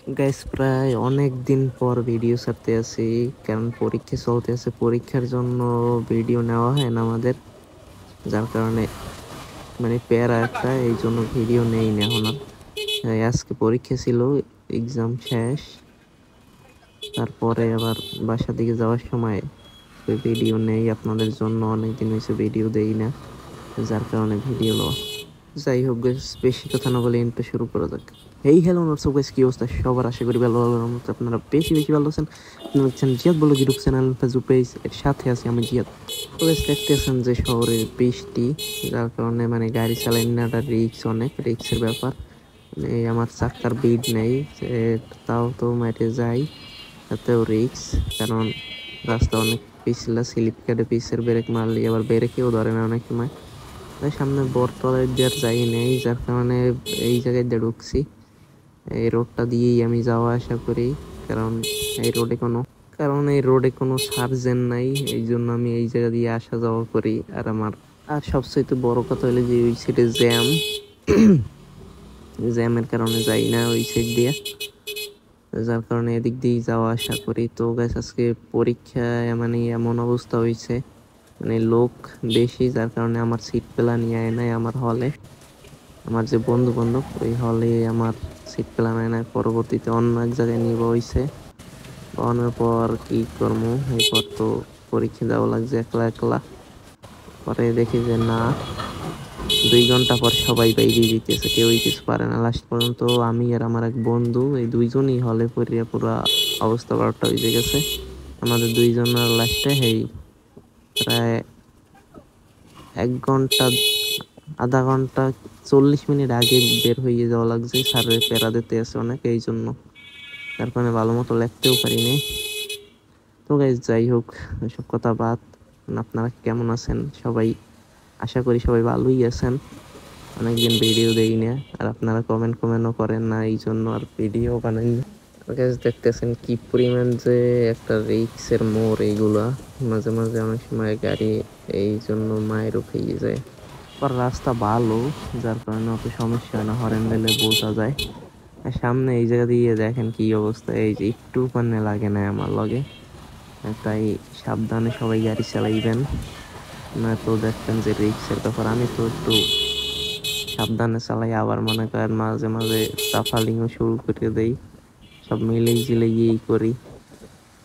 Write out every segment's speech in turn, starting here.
Guys প্রায় অনেক দিন পর ভিডিও ছাড়তে আছি, কারণ পরীক্ষা চলতে আছে। পরীক্ষার জন্য ভিডিও নেওয়া হয় না আমাদের, যার কারণে মানে প্যারা একটা, এই জন্য ভিডিও নেই না এখন আর। আজকে পরীক্ষা ছিল, এক্সাম শেষ, তারপরে আবার বাসা দিকে যাওয়ার সময় ভিডিও নেই। আপনাদের জন্য অনেকদিন হয়েছে ভিডিও দেই না, যার কারণে ভিডিও লওয়া। যাই হোক গাইস, বেশি কথা না বলে ইন্ট্রো শুরু করা যাক। এই হ্যালো হোয়াটসঅ্যাপ গাইস, কি অবস্থা সবার? আশা করি ভালো ভালো মতো আপনারা বেশি বেশি ভালো আছেন। আপনারা দেখছেন জিয়াদ বলো ইউটিউব চ্যানেল, ফেসবুক পেজ, এর সাথে আছি আমি জিয়াদ। তো গাইস দেখতেছেন যে শহরের বৃষ্টি, যার কারণে মানে গাড়ি চালাই নাটা রিক্স, অনেক রিক্সের ব্যাপার। এই আমার চাক্কার বিট নেই যে, তাও তো মাঠে যাই, তাতেও রিক্স। কারণ রাস্তা অনেক পিছলা, স্লিপ কেটে পিসের ব্রেক মারলে আবার ব্রেকেও ধরে না অনেক সময়। তাই সামনে বটতলায় দিয়ে আর যাই নেই, যার কারণে এই জায়গায় দিয়ে ঢুকছি। এই রোডটা দিয়েই আমি যাওয়া আসা করি, কারণ এই রোডে কোনো সার্জেন নাই, এই জন্য আমি এই জায়গা দিয়ে আসা যাওয়া করি। আর সবচেয়ে বড় কথা হলো যে ওই সাইডে জ্যাম, জ্যামের কারণে যাই না ওই সাইড দিয়ে, যার কারণে এদিক দিয়েই যাওয়া আসা করি। তো গাইস আজকে পরীক্ষায় মানে এমন অবস্থা হয়েছে, মানে লোক বেশি, যার কারণে আমার সিট পেলা নিয়ে আয় নাই আমার হলে। আমার যে বন্ধু বান্ধব ওই হলে আমার সিট পেলাম না, পরবর্তীতে অন্য এক জায়গায় নিব হইছে। পাওয়ানোর পর কি করবো, এরপর তো পরীক্ষা দেওয়া লাগছে একলা একলা। পরে দেখি যে না, 2 ঘন্টা পর সবাই বাইরে দিতেছে, কেউই কিছু পারে না। লাস্ট পর্যন্ত আমি আর আমার এক বন্ধু, এই দুইজনই হলে পড়িয়া পুরা অবস্থা বারোটা হয়ে গেছে আমাদের দুইজনের। লাস্টে এই প্রায় 1 ঘন্টা, আধা ঘন্টা 40 মিনিট আগে বের হয়ে যাওয়া লাগছে, স্যারের প্যারা দিতে আছে অনেক, এই জন্য তার কারণে ভালো মতো লিখতেও পারিনি। তো গাইস যাই হোক, এসব কথা বাদ। আপনারা কেমন আছেন সবাই? আশা করি সবাই ভালোই আছেন। অনেকদিন ভিডিও দেই না, আর আপনারা কমেন্টও করেন না, এই জন্য আর ভিডিও বানাই না। গাইস দেখতেছেন কি পরিমাণ যে একটা রিক্সের মোড় এইগুলা, মাঝে মাঝে অনেক সময় গাড়ি এই জন্য মায়েরও খেয়ে যায়। আর রাস্তা ভালো, যার কারণে অত সমস্যা হয় না, হরেন দিলে বোঝা যায়। আর সামনে এই জায়গা দিয়ে দেখেন কি অবস্থা, এই যে একটু কান্নে লাগে না আমার লগে। তাই সাবধানে সবাই গাড়ি চালাইবেন, না তো দেখবেন যে রিক্সের ব্যাপার। আমি তো একটু সাবধানে চালাই, আবার মনে করেন মাঝে মাঝে সাফালিংও শুরু করে দেই, সব মিলেই জিলেই করি।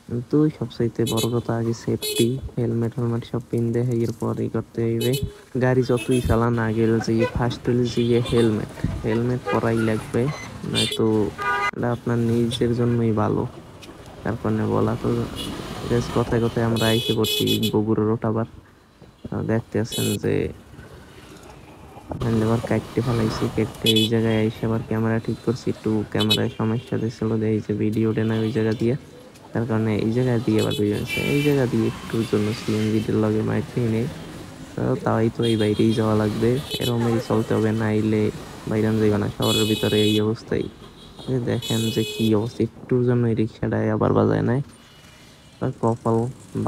কিন্তু সবচাইতে বড় কথা আগে সেফটি, হেলমেট হেলমেট সব পিনতে হয়, এরপরই করতে হইবে। গাড়ি যতই চালান আগে যে ফার্স্ট হইলে যে হেলমেট, হেলমেট পরাই লাগবে, নয়তো এটা আপনার নিজের জন্যই ভালো। তার কারণে বলা তো বেশ, কথায় কথায় আমরা এসে পড়ছি বগুড়া রোড। আবার দেখতে আছেন যে হ্যান্ডলেবার কাটতে ফেলাইছি, কেটে এই জায়গায় এসে আবার ক্যামেরা ঠিক করছি। একটু ক্যামেরায় সমস্যা দিচ্ছিল, এই যে ভিডিওটা না ওই জায়গা দিয়ে, তার কারণে এই জায়গা দিয়ে আবার ভিডিও নিচ্ছে। এই জায়গা দিয়ে একটুর জন্য সিএনজির লগে মাইর খেয়ে নেই, তাই তো এই বাইরেই যাওয়া লাগবে, এরকমই চলতে হবে, নাইলে বাইরান যাইবে না শহরের ভিতরে এই অবস্থায়। দেখেন যে কি অবস্থা, একটুর জন্য এই রিক্সাটায় আবার বাজায় নাই। তার কপাল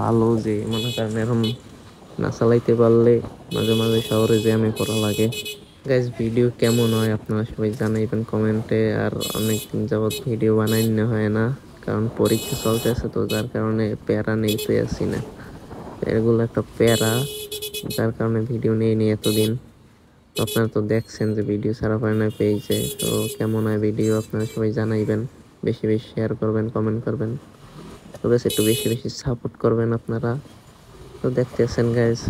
ভালো যে মনে করেন এরকম না চালাইতে পারলে মাঝে মাঝে শহরে জ্যামে পড়া লাগে। গাইজ ভিডিও কেমন হয় আপনারা সবাই জানাইবেন কমেন্টে। আর অনেক দিন যাবত ভিডিও বানাই না হয় না, কারণ পরীক্ষা চলতেছে, তো যার কারণে প্যারা নিতে আসি না, এগুলো একটা প্যারা, যার কারণে ভিডিও নিয়ে এতদিন। তো আপনারা তো দেখছেন যে ভিডিও ছাড়া পারে না পেয়েছে, তো কেমন হয় ভিডিও আপনারা সবাই জানাইবেন, বেশি বেশি শেয়ার করবেন, কমেন্ট করবেন, তো বেশ একটু বেশি বেশি সাপোর্ট করবেন আপনারা। তো দেখতেছেন গাইজ,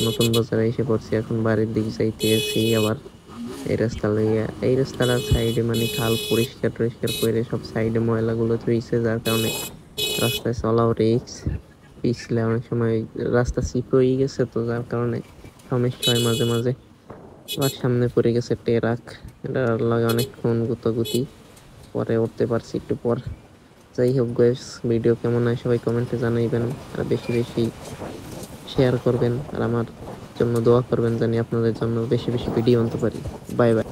নতুন বাজারে এসে পড়ছি, এখন বাড়ির দিক যাইতেছি আবার। এই রাস্তাটার সাইডে মানে খাল পরিষ্কার টরিষ্কার করে সব সাইডে ময়লাগুলো থইছে, যার কারণে রাস্তায় চলাও রিক্স। পিছলে অনেক সময় রাস্তা চিপ হয়ে গেছে, তো যার কারণে সমস্যা হয় মাঝে মাঝে। আবার সামনে পড়ে গেছে ট্রাক, এটার লাগে অনেকক্ষণ গুতাগুতি, পরে উঠতে পারছি একটু পর। যাই হোক গাইস, ভিডিও কেমন হয় সবাই কমেন্টে জানাইবেন, আর বেশি বেশি শেয়ার করবেন, আর আমার জন্য দোয়া করবেন, জানি আপনাদের জন্য বেশি বেশি ভিডিও আনতে পারি। Bye bye.